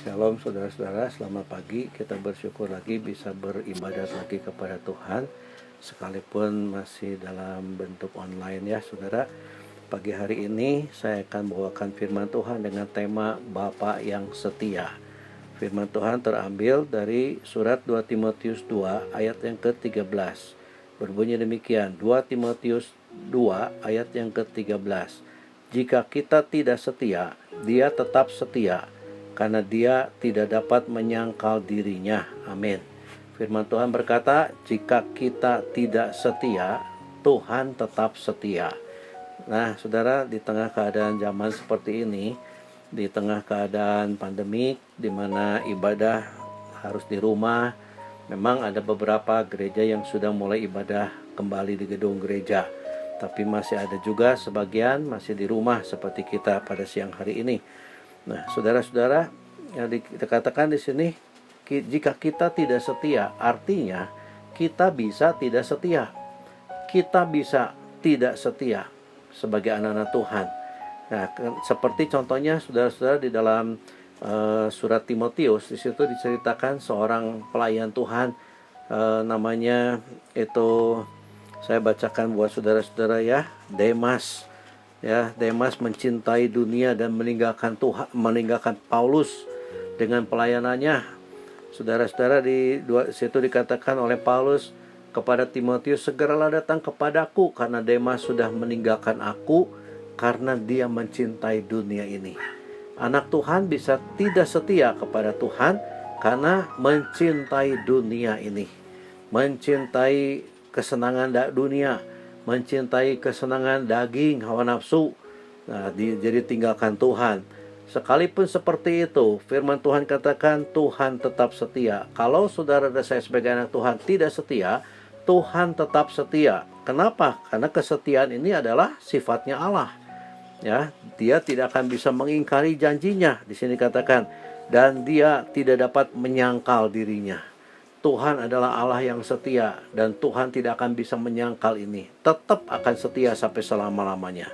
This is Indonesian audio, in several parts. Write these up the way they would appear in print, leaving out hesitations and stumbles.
Shalom saudara-saudara, selamat pagi. Kita bersyukur lagi bisa beribadat lagi kepada Tuhan, sekalipun masih dalam bentuk online ya saudara. Pagi hari ini saya akan bawakan firman Tuhan dengan tema Bapa yang Setia. Firman Tuhan terambil dari surat 2 Timotius 2 ayat yang ke-13. Berbunyi demikian, 2 Timotius 2 ayat yang ke-13. Jika kita tidak setia, Dia tetap setia, karena Dia tidak dapat menyangkal dirinya. Amin. Firman Tuhan berkata, jika kita tidak setia, Tuhan tetap setia. Nah, saudara, di tengah keadaan zaman seperti ini, di tengah keadaan pandemik, di mana ibadah harus di rumah, memang ada beberapa gereja yang sudah mulai ibadah kembali di gedung gereja. Tapi masih ada juga sebagian masih di rumah seperti kita pada siang hari ini. Nah, saudara-saudara, yang dikatakan di sini, jika kita tidak setia, artinya kita bisa tidak setia. Kita bisa tidak setia sebagai anak-anak Tuhan. Nah, seperti contohnya saudara-saudara di dalam surat Timotius, di situ diceritakan seorang pelayan Tuhan, namanya itu saya bacakan buat saudara-saudara ya, Demas. Ya, Demas mencintai dunia dan meninggalkan Paulus dengan pelayanannya. Saudara-saudara, di situ dikatakan oleh Paulus kepada Timotius, segeralah datang kepadaku karena Demas sudah meninggalkan aku karena dia mencintai dunia ini. Anak Tuhan bisa tidak setia kepada Tuhan karena mencintai dunia ini, mencintai kesenangan dunia, mencintai kesenangan daging, hawa nafsu. Nah, jadi tinggalkan Tuhan. Sekalipun seperti itu, firman Tuhan katakan Tuhan tetap setia. Kalau saudara dan saya sebagai anak Tuhan tidak setia, Tuhan tetap setia. Kenapa? Karena kesetiaan ini adalah sifatnya Allah. Ya, Dia tidak akan bisa mengingkari janjinya. Di sini katakan, dan Dia tidak dapat menyangkal dirinya. Tuhan adalah Allah yang setia, dan Tuhan tidak akan bisa menyangkal ini. Tetap akan setia sampai selama-lamanya.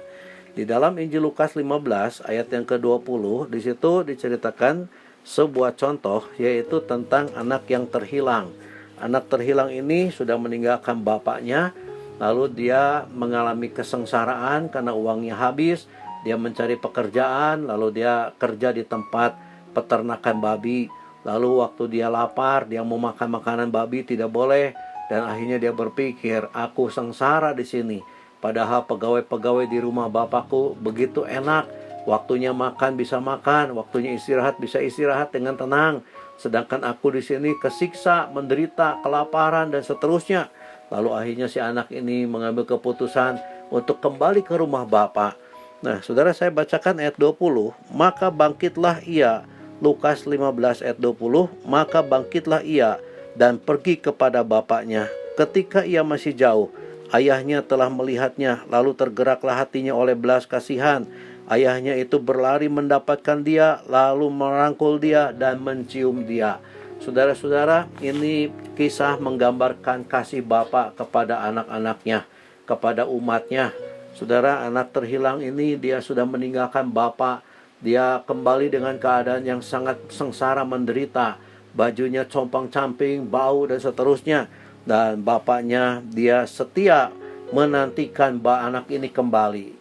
Di dalam Injil Lukas 15 ayat yang ke-20, di situ diceritakan sebuah contoh, yaitu tentang anak yang terhilang. Anak terhilang ini sudah meninggalkan bapaknya, lalu dia mengalami kesengsaraan karena uangnya habis. Dia mencari pekerjaan, lalu dia kerja di tempat peternakan babi. Lalu waktu dia lapar, dia mau makan makanan babi, tidak boleh. Dan akhirnya dia berpikir, aku sengsara di sini. Padahal pegawai-pegawai di rumah bapakku begitu enak. Waktunya makan bisa makan, waktunya istirahat bisa istirahat dengan tenang. Sedangkan aku di sini kesiksa, menderita, kelaparan, dan seterusnya. Lalu akhirnya si anak ini mengambil keputusan untuk kembali ke rumah bapak. Nah, saudara, saya bacakan ayat 20. Maka bangkitlah ia, Lukas 15 ayat 20, maka bangkitlah ia dan pergi kepada bapaknya. Ketika ia masih jauh, ayahnya telah melihatnya, lalu tergeraklah hatinya oleh belas kasihan. Ayahnya itu berlari mendapatkan dia, lalu merangkul dia dan mencium dia. Saudara-saudara, ini kisah menggambarkan kasih Bapa kepada anak-anaknya, kepada umatnya. Saudara, anak terhilang ini dia sudah meninggalkan Bapa. Dia kembali dengan keadaan yang sangat sengsara, menderita. Bajunya compang-camping, bau dan seterusnya. Dan bapaknya dia setia menantikan anak ini kembali.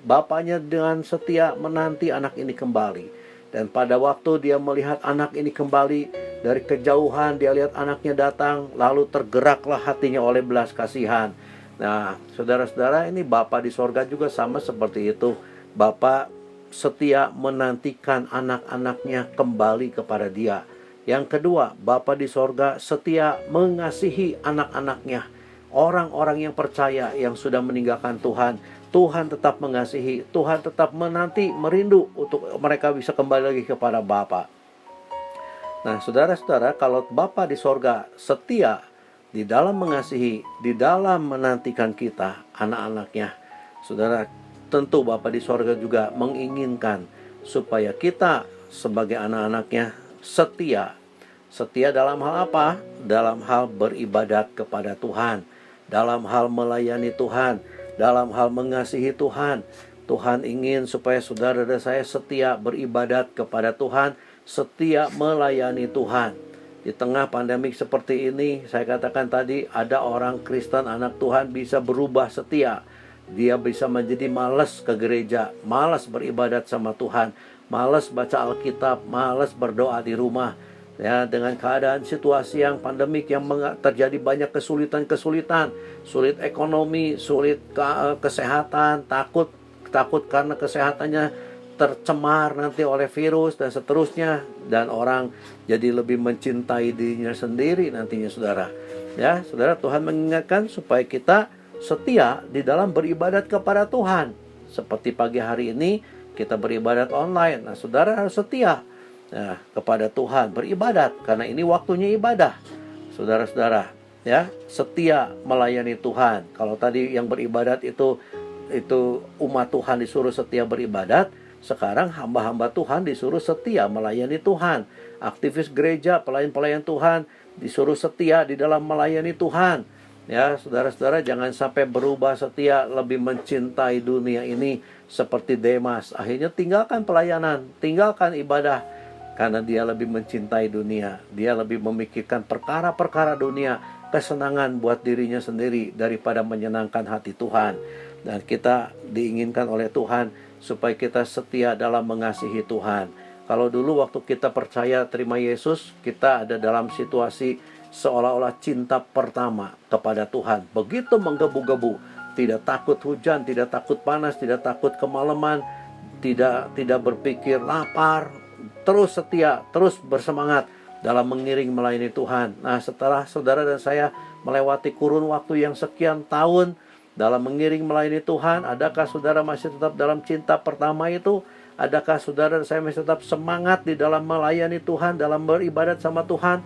Bapaknya dengan setia menanti anak ini kembali. Dan pada waktu dia melihat anak ini kembali, dari kejauhan dia lihat anaknya datang, lalu tergeraklah hatinya oleh belas kasihan. Nah, saudara-saudara, ini Bapa di sorga juga sama seperti itu. Bapa setia menantikan anak-anaknya kembali kepada dia. Yang kedua, Bapa di sorga setia mengasihi anak-anaknya. Orang-orang yang percaya yang sudah meninggalkan Tuhan, Tuhan tetap mengasihi, Tuhan tetap menanti, merindu untuk mereka bisa kembali lagi kepada Bapa. Nah, saudara-saudara, kalau Bapa di sorga setia di dalam mengasihi, di dalam menantikan kita, anak-anaknya, saudara, tentu Bapa di sorga juga menginginkan supaya kita sebagai anak-anaknya setia. Setia dalam hal apa? Dalam hal beribadat kepada Tuhan, dalam hal melayani Tuhan, dalam hal mengasihi Tuhan. Tuhan ingin supaya saudara dan saya setia beribadat kepada Tuhan, setia melayani Tuhan. Di tengah pandemik seperti ini, saya katakan tadi, ada orang Kristen anak Tuhan bisa berubah setia. Dia bisa menjadi malas ke gereja, malas beribadat sama Tuhan, malas baca Alkitab, malas berdoa di rumah. Ya, dengan keadaan situasi yang pandemik yang terjadi banyak kesulitan, sulit ekonomi, sulit kesehatan, takut karena kesehatannya tercemar nanti oleh virus dan seterusnya, dan orang jadi lebih mencintai dirinya sendiri nantinya, saudara. Ya, saudara, Tuhan mengingatkan supaya kita setia di dalam beribadat kepada Tuhan. Seperti pagi hari ini kita beribadat online. Nah, saudara harus setia kepada Tuhan, beribadat karena ini waktunya ibadah. Saudara-saudara, ya, setia melayani Tuhan. Kalau tadi yang beribadat itu umat Tuhan disuruh setia beribadat, sekarang hamba-hamba Tuhan disuruh setia melayani Tuhan. Aktivis gereja, pelayan-pelayan Tuhan disuruh setia di dalam melayani Tuhan. Ya, saudara-saudara, jangan sampai berubah setia, lebih mencintai dunia ini seperti Demas. Akhirnya tinggalkan pelayanan, tinggalkan ibadah, karena dia lebih mencintai dunia. Dia lebih memikirkan perkara-perkara dunia, kesenangan buat dirinya sendiri daripada menyenangkan hati Tuhan. Dan kita diinginkan oleh Tuhan supaya kita setia dalam mengasihi Tuhan. Kalau dulu waktu kita percaya terima Yesus, kita ada dalam situasi seolah-olah cinta pertama kepada Tuhan. Begitu menggebu-gebu, tidak takut hujan, tidak takut panas, tidak takut kemalaman, tidak berpikir lapar, terus setia, terus bersemangat dalam mengiring melayani Tuhan. Nah, setelah saudara dan saya melewati kurun waktu yang sekian tahun dalam mengiring melayani Tuhan, adakah saudara masih tetap dalam cinta pertama itu? Adakah saudara dan saya masih tetap semangat di dalam melayani Tuhan, dalam beribadat sama Tuhan?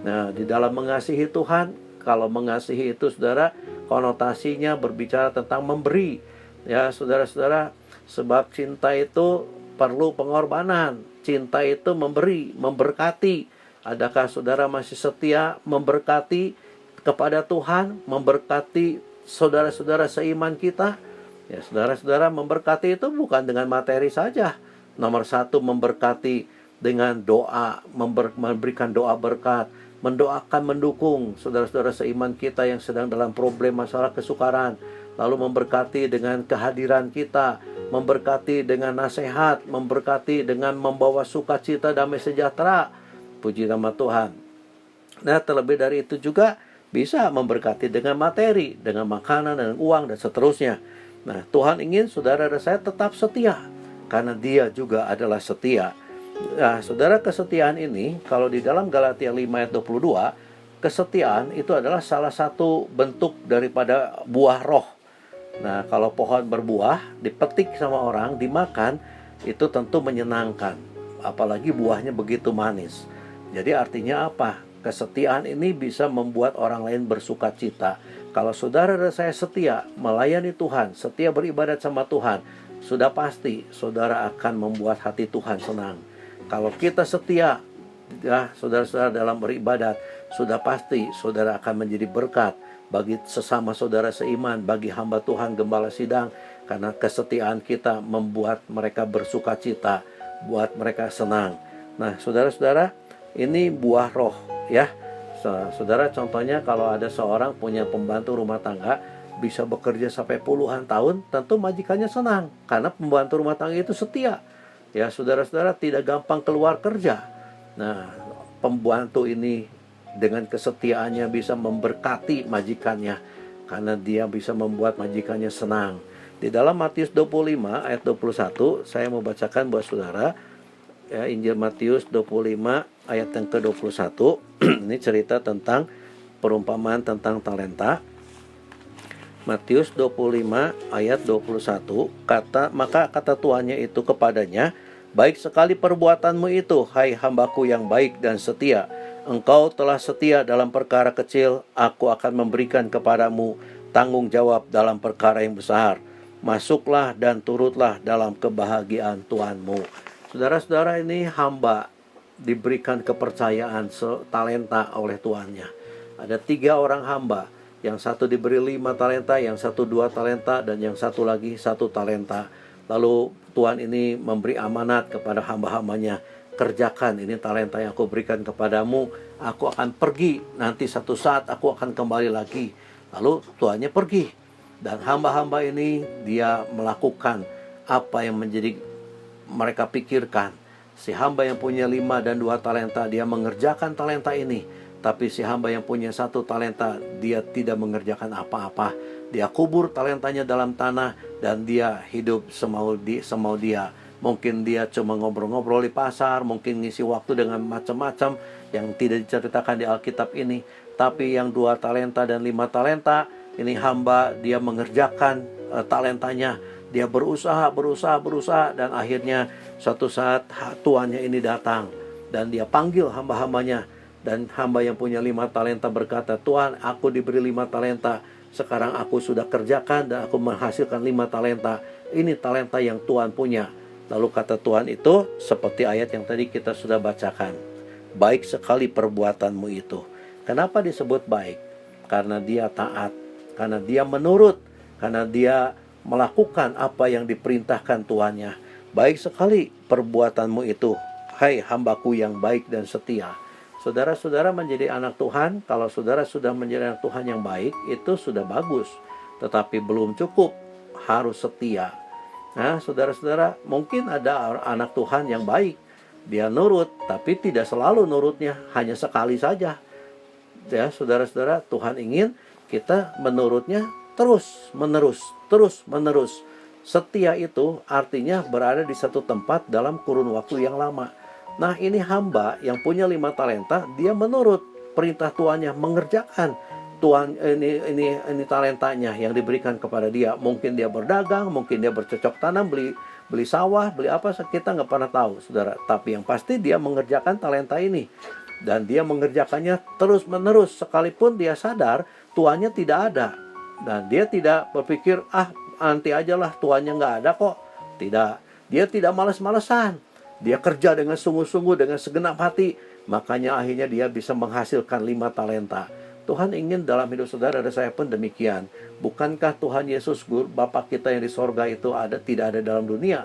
Nah, di dalam mengasihi Tuhan, kalau mengasihi itu, saudara, konotasinya berbicara tentang memberi. Ya, saudara-saudara, sebab cinta itu perlu pengorbanan. Cinta itu memberi, memberkati. Adakah saudara masih setia memberkati kepada Tuhan, memberkati saudara-saudara seiman kita? Ya, saudara-saudara, memberkati itu bukan dengan materi saja. Nomor satu, memberkati dengan doa, memberikan doa berkat, mendoakan, mendukung saudara-saudara seiman kita yang sedang dalam problem masalah kesukaran, lalu memberkati dengan kehadiran kita, memberkati dengan nasihat, memberkati dengan membawa sukacita, damai sejahtera. Puji nama Tuhan. Nah, terlebih dari itu juga bisa memberkati dengan materi, dengan makanan, dan uang, dan seterusnya. Nah, Tuhan ingin saudara dan saya tetap setia, karena Dia juga adalah setia. Nah, saudara, kesetiaan ini, kalau di dalam Galatia 5 ayat 22, kesetiaan itu adalah salah satu bentuk daripada buah roh. Nah, kalau pohon berbuah, dipetik sama orang, dimakan, itu tentu menyenangkan. Apalagi buahnya begitu manis. Jadi artinya apa? Kesetiaan ini bisa membuat orang lain bersuka cita. Kalau saudara dan saya setia melayani Tuhan, setia beribadat sama Tuhan, sudah pasti saudara akan membuat hati Tuhan senang. Kalau kita setia, ya, saudara-saudara, dalam beribadat, sudah pasti saudara akan menjadi berkat bagi sesama saudara seiman, bagi hamba Tuhan, gembala sidang, karena kesetiaan kita membuat mereka bersuka cita, buat mereka senang. Nah, saudara-saudara, ini buah roh, ya. Saudara, contohnya kalau ada seorang punya pembantu rumah tangga bisa bekerja sampai puluhan tahun, tentu majikannya senang karena pembantu rumah tangga itu setia. Ya, saudara-saudara, tidak gampang keluar kerja. Nah, pembantu ini dengan kesetiaannya bisa memberkati majikannya karena dia bisa membuat majikannya senang. Di dalam Matius 25 ayat 21, saya mau bacakan buat saudara, ya, Injil Matius 25 ayat yang ke-21. Ini cerita tentang perumpamaan tentang talenta. Matius 25 ayat 21, maka kata tuannya itu kepadanya, baik sekali perbuatanmu itu, hai hambaku yang baik dan setia. Engkau telah setia dalam perkara kecil, aku akan memberikan kepadamu tanggung jawab dalam perkara yang besar. Masuklah dan turutlah dalam kebahagiaan Tuhanmu. Saudara-saudara, ini hamba diberikan kepercayaan talenta oleh tuannya. Ada 3 orang hamba. Yang satu diberi 5 talenta, yang satu 2 talenta, dan yang satu lagi 1 talenta. Lalu Tuhan ini memberi amanat kepada hamba-hambanya. kerjakan, ini talenta yang aku berikan kepadamu, aku akan pergi, nanti satu saat aku akan kembali lagi. Lalu tuannya pergi, dan hamba-hamba ini dia melakukan apa yang menjadi mereka pikirkan. Si hamba yang punya 5 dan 2 talenta, dia mengerjakan talenta ini. Tapi si hamba yang punya 1 talenta, dia tidak mengerjakan apa-apa. Dia kubur talentanya dalam tanah, dan dia hidup semau dia. Mungkin dia cuma ngobrol-ngobrol di pasar, mungkin ngisi waktu dengan macam-macam yang tidak diceritakan di Alkitab ini. Tapi yang 2 talenta dan 5 talenta, ini hamba dia mengerjakan talentanya. Dia berusaha, dan akhirnya suatu saat tuannya ini datang, dan dia panggil hamba-hambanya. Dan hamba yang punya 5 talenta berkata, Tuhan, aku diberi 5 talenta, sekarang aku sudah kerjakan dan aku menghasilkan 5 talenta. Ini talenta yang Tuhan punya. Lalu kata Tuhan itu seperti ayat yang tadi kita sudah bacakan, baik sekali perbuatanmu itu. Kenapa disebut baik? Karena dia taat, karena dia menurut, karena dia melakukan apa yang diperintahkan tuannya. Baik sekali perbuatanmu itu, hai hambaku yang baik dan setia. Saudara-saudara menjadi anak Tuhan, kalau saudara sudah menjadi anak Tuhan yang baik, itu sudah bagus. Tetapi belum cukup, harus setia. Nah, saudara-saudara, mungkin ada anak Tuhan yang baik, dia nurut, tapi tidak selalu nurutnya, hanya sekali saja. Ya, saudara-saudara, Tuhan ingin kita menurutnya terus menerus. Setia itu artinya berada di satu tempat dalam kurun waktu yang lama. Nah, ini hamba yang punya 5 talenta, dia menurut perintah tuannya, mengerjakan Tuhan ini talentanya yang diberikan kepada dia. Mungkin dia berdagang, mungkin dia bercocok tanam, beli sawah, beli apa, kita nggak pernah tahu, saudara. Tapi yang pasti dia mengerjakan talenta ini, dan dia mengerjakannya terus menerus, sekalipun dia sadar tuannya tidak ada. Dan dia tidak berpikir, nanti ajalah, tuannya nggak ada kok. Tidak, dia tidak malas-malesan. Dia kerja dengan sungguh-sungguh, dengan segenap hati. Makanya akhirnya dia bisa menghasilkan 5 talenta. Tuhan ingin dalam hidup saudara dan saya pun demikian. Bukankah Tuhan Yesus, Bapa kita yang di sorga itu tidak ada dalam dunia?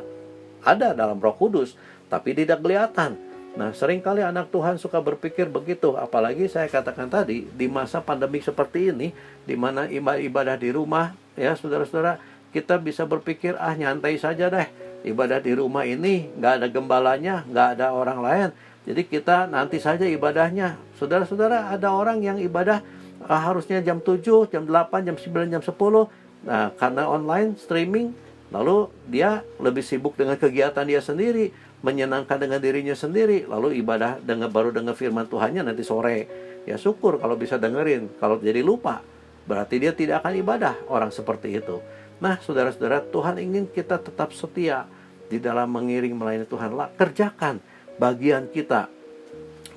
Ada dalam Roh Kudus, tapi tidak kelihatan. Nah, seringkali anak Tuhan suka berpikir begitu. Apalagi saya katakan tadi, di masa pandemi seperti ini, di mana ibadah di rumah, ya saudara-saudara, kita bisa berpikir, nyantai saja deh. Ibadah di rumah ini, nggak ada gembalanya, nggak ada orang lain. Jadi kita nanti saja ibadahnya. Saudara-saudara, ada orang yang ibadah harusnya jam 7, jam 8, jam 9, jam 10. Nah, karena online, streaming, lalu dia lebih sibuk dengan kegiatan dia sendiri, menyenangkan dengan dirinya sendiri, lalu ibadah baru dengar firman Tuhannya nanti sore. Ya syukur kalau bisa dengerin. Kalau jadi lupa, berarti dia tidak akan ibadah, orang seperti itu. Nah, saudara-saudara, Tuhan ingin kita tetap setia di dalam mengiring melayani Tuhan. Kerjakan bagian kita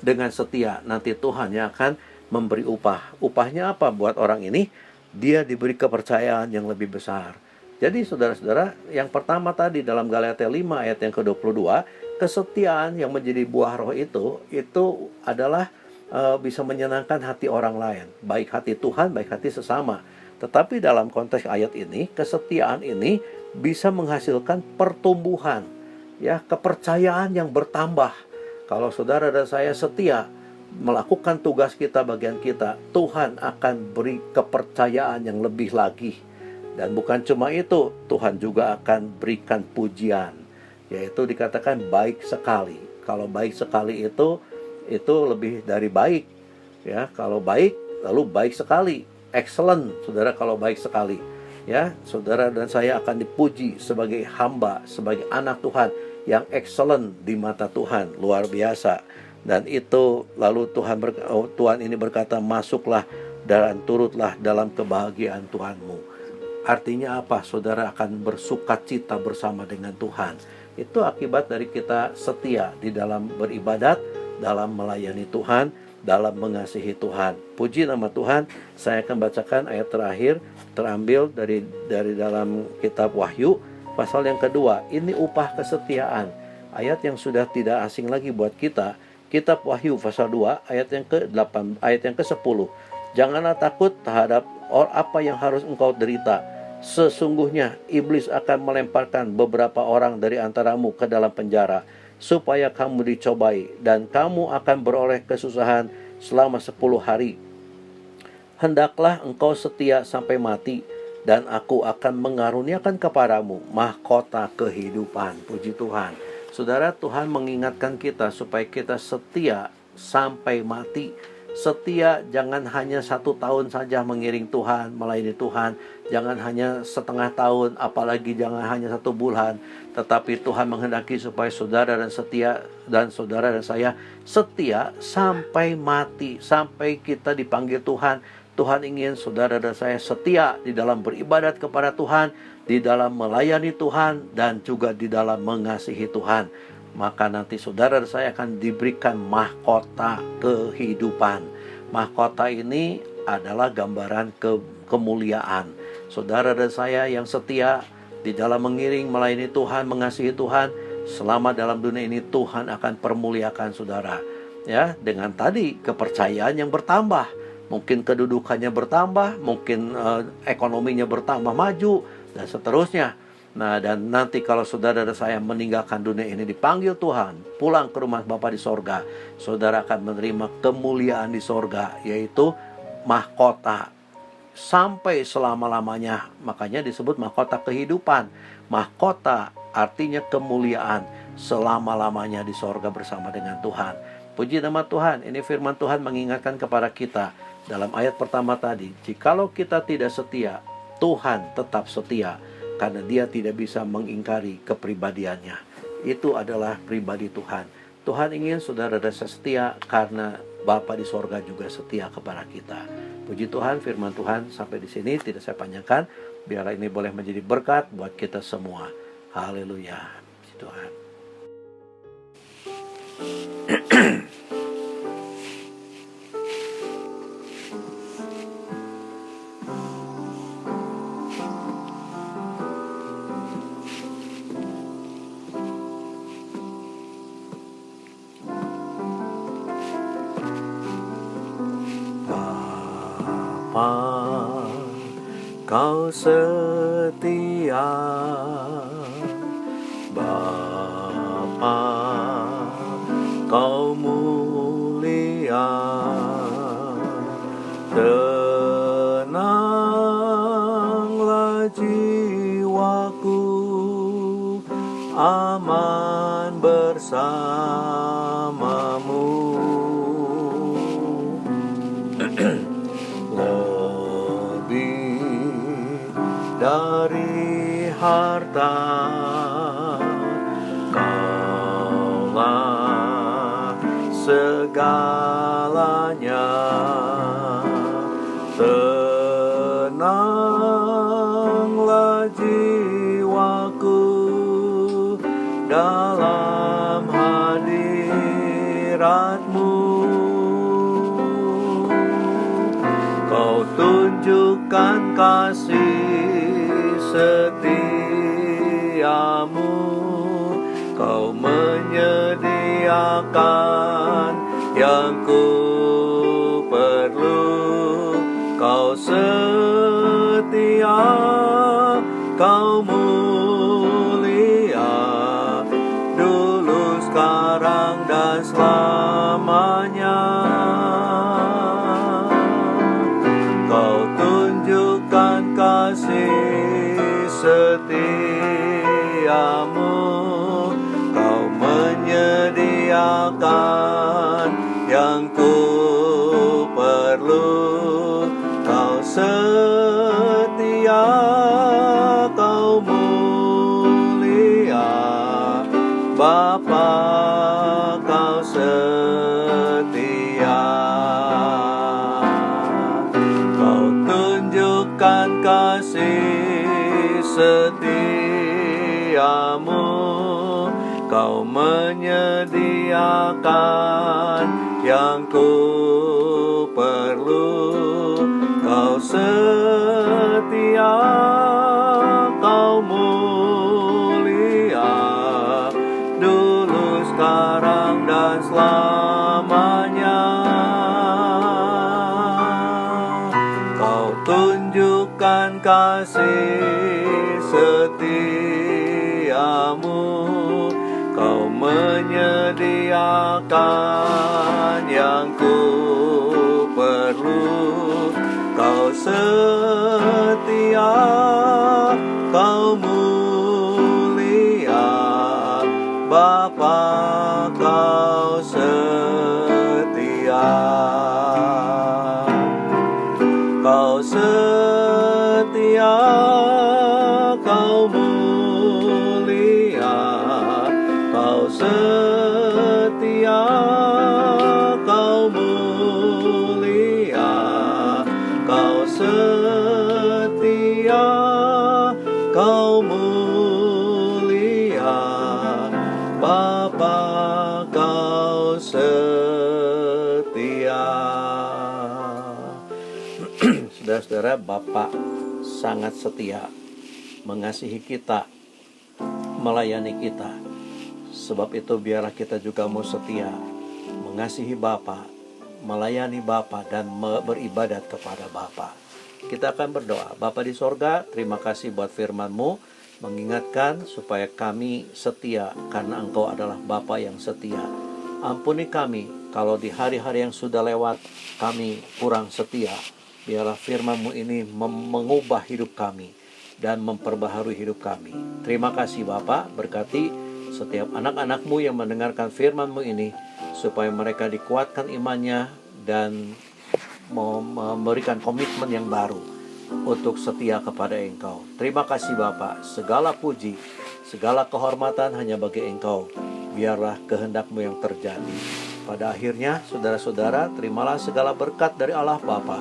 dengan setia. Nanti Tuhan yang akan memberi upah. Upahnya apa buat orang ini? Dia diberi kepercayaan yang lebih besar. Jadi saudara-saudara, yang pertama tadi dalam Galatia 5 ayat yang ke-22, kesetiaan yang menjadi buah roh itu adalah bisa menyenangkan hati orang lain, baik hati Tuhan, baik hati sesama. Tetapi dalam konteks ayat ini, kesetiaan ini bisa menghasilkan pertumbuhan, ya, kepercayaan yang bertambah. Kalau saudara dan saya setia melakukan tugas kita, bagian kita, Tuhan akan beri kepercayaan yang lebih lagi. Dan bukan cuma itu, Tuhan juga akan berikan pujian, yaitu dikatakan baik sekali. Kalau baik sekali itu lebih dari baik, ya. Kalau baik, lalu baik sekali, excellent, saudara. Kalau baik sekali, ya, saudara dan saya akan dipuji sebagai hamba, sebagai anak Tuhan yang excellent di mata Tuhan, luar biasa. Dan itu lalu Tuhan ini berkata, masuklah dan turutlah dalam kebahagiaan Tuhanmu. Artinya apa? Saudara akan bersukacita bersama dengan Tuhan. Itu akibat dari kita setia di dalam beribadat, dalam melayani Tuhan, dalam mengasihi Tuhan. Puji nama Tuhan. Saya akan bacakan ayat terakhir, terambil dari dalam kitab Wahyu, pasal yang kedua. Ini upah kesetiaan. Ayat yang sudah tidak asing lagi buat kita. Kitab Wahyu pasal 2 ayat yang ke-8, ayat yang ke-10. Janganlah takut terhadap apa yang harus engkau derita. Sesungguhnya iblis akan melemparkan beberapa orang dari antaramu ke dalam penjara, supaya kamu dicobai, dan kamu akan beroleh kesusahan selama 10 hari. Hendaklah engkau setia sampai mati, dan aku akan mengaruniakan kepadamu mahkota kehidupan. Puji Tuhan. Saudara, Tuhan mengingatkan kita supaya kita setia sampai mati. Setia, jangan hanya 1 tahun saja mengiring Tuhan, melayani Tuhan. Jangan hanya setengah tahun, apalagi jangan hanya 1 bulan. Tetapi Tuhan menghendaki supaya saudara dan saudara dan saya setia sampai mati, sampai kita dipanggil Tuhan. Tuhan ingin saudara dan saya setia di dalam beribadat kepada Tuhan, di dalam melayani Tuhan, dan juga di dalam mengasihi Tuhan. Maka nanti saudara dan saya akan diberikan mahkota kehidupan. Mahkota ini adalah gambaran kemuliaan. Saudara dan saya yang setia di dalam mengiring, melayani Tuhan, mengasihi Tuhan, selama dalam dunia ini Tuhan akan permuliakan saudara. Ya, dengan tadi kepercayaan yang bertambah, mungkin kedudukannya bertambah, mungkin ekonominya bertambah maju, dan seterusnya. Nah, dan nanti kalau saudara dan saya meninggalkan dunia ini, dipanggil Tuhan, pulang ke rumah Bapa di sorga, saudara akan menerima kemuliaan di sorga, yaitu mahkota sampai selama-lamanya. Makanya disebut mahkota kehidupan. Mahkota artinya kemuliaan selama-lamanya di sorga bersama dengan Tuhan. Puji nama Tuhan. Ini firman Tuhan mengingatkan kepada kita dalam ayat pertama tadi, jikalau kita tidak setia, Tuhan tetap setia, karena Dia tidak bisa mengingkari kepribadiannya. Itu adalah pribadi Tuhan. Tuhan ingin saudara dan saya setia karena Bapa di sorga juga setia kepada kita. Puji Tuhan, firman Tuhan sampai di sini tidak saya panjangkan. Biarlah ini boleh menjadi berkat buat kita semua. Haleluya. Puji Tuhan. Kau setia, Bapa, Kau mulia, tenanglah jiwaku, aman bersamamu. Dari harta, Kaulah segalanya. Tenanglah jiwaku dalam hadirat-Mu. Kau tunjukkan kasih setiamu, Kau menyediakan yang ku perlu. Kau setia, Kau mulia, dulu, sekarang, dan selamanya. Kau tunjukkan kasih setiamu, Kau menyediakan yang ku perlu. Kau setia, Kau mulia, Bapa, Kau setia. Kau tunjukkan kasih setiamu, Kau menyediakan yang ku perlu. Kau setia, Kau mulia, dulu, sekarang, dan selamanya. Kau tunjukkan kasih setiamu, Kau menyediakan sediakan yang ku perlu. Kau setia, Kau mulia, Bapa, Kau setia. Kau setia, Kau mulia, Kau setia, Kau mulia, Kau setia, Kau mulia, Bapa, Kau setia. Saudara-saudara, Bapa sangat setia, mengasihi kita, melayani kita. Sebab itu biarlah kita juga mau setia, mengasihi Bapa, melayani Bapa, dan beribadat kepada Bapa. Kita akan berdoa. Bapa di sorga, terima kasih buat firman-Mu, mengingatkan supaya kami setia, karena Engkau adalah Bapa yang setia. Ampuni kami kalau di hari-hari yang sudah lewat kami kurang setia. Biarlah firman-Mu ini mengubah hidup kami dan memperbaharui hidup kami. Terima kasih Bapa, berkati setiap anak-anak-Mu yang mendengarkan firman-Mu ini, supaya mereka dikuatkan imannya dan memberikan komitmen yang baru untuk setia kepada Engkau. Terima kasih Bapa, segala puji, segala kehormatan hanya bagi Engkau. Biarlah kehendak-Mu yang terjadi. Pada akhirnya, saudara-saudara, terimalah segala berkat dari Allah Bapa,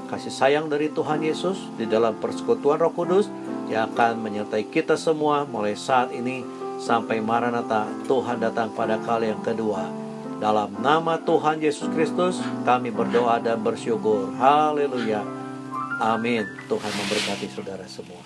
kasih sayang dari Tuhan Yesus di dalam persekutuan Roh Kudus yang akan menyertai kita semua mulai saat ini sampai Maranatha, Tuhan datang pada kali yang kedua. Dalam nama Tuhan Yesus Kristus kami berdoa dan bersyukur. Haleluya. Amin. Tuhan memberkati saudara semua.